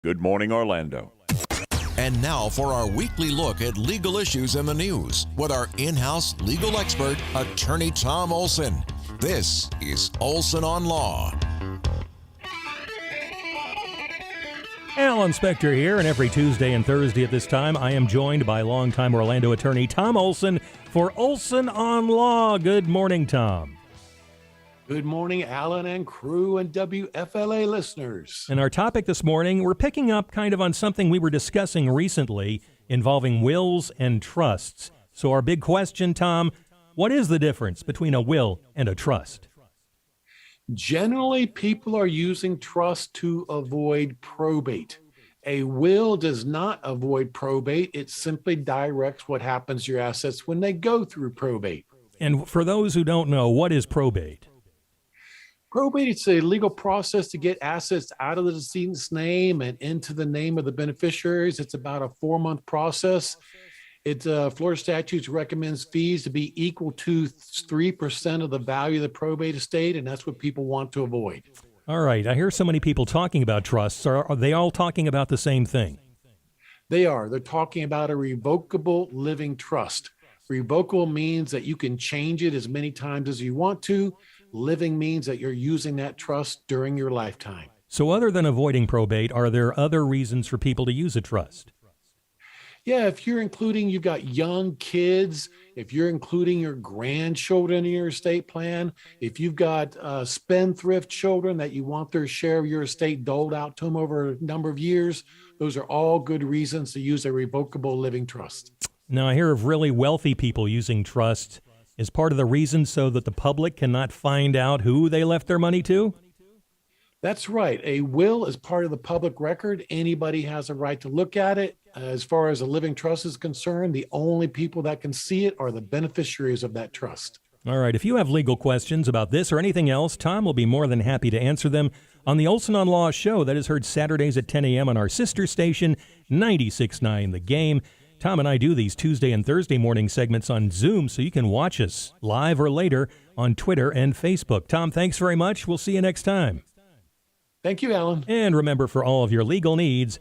Good morning, Orlando. And now for our weekly look at legal issues in the news with our in-house legal expert, Attorney Tom Olsen. This is Olsen on Law. Alan Spector here, and every Tuesday and Thursday at this time, I am joined by longtime Orlando attorney Tom Olsen for Olsen on Law. Good morning, Tom. Good morning, Alan and crew and WFLA listeners. And our topic this morning, we're picking up kind of on something we were discussing recently involving wills and trusts. So our big question, Tom, what is the difference between a will and a trust? Generally, people are using trust to avoid probate. A will does not avoid probate. It simply directs what happens to your assets when they go through probate. And for those who don't know, what is probate? Probate is a legal process to get assets out of the decedent's name and into the name of the beneficiaries. It's about a 4-month process. Florida statutes recommends fees to be equal to 3% of the value of the probate estate, and that's what people want to avoid. All right. I hear so many people talking about trusts. Are they all talking about the same thing? They are. They're talking about a revocable living trust. Revocable means that you can change it as many times as you want to. Living means that you're using that trust during your lifetime. So other than avoiding probate, are there other reasons for people to use a trust? Yeah, if you're including, you've got young kids, if you're including your grandchildren in your estate plan, if you've got spendthrift children that you want their share of your estate doled out to them over a number of years, those are all good reasons to use a revocable living trust. Now, I hear of really wealthy people using trusts. Is part of the reason so that the public cannot find out who they left their money to? That's right. A will is part of the public record. Anybody has a right to look at it. As far as a living trust is concerned, the only people that can see it are the beneficiaries of that trust. All right. If you have legal questions about this or anything else, Tom will be more than happy to answer them on the Olsen on Law show that is heard Saturdays at 10 a.m. on our sister station, 96.9 The Game. Tom and I do these Tuesday and Thursday morning segments on Zoom, so you can watch us live or later on Twitter and Facebook. Tom, thanks very much. We'll see you next time. Thank you, Alan. And remember, for all of your legal needs,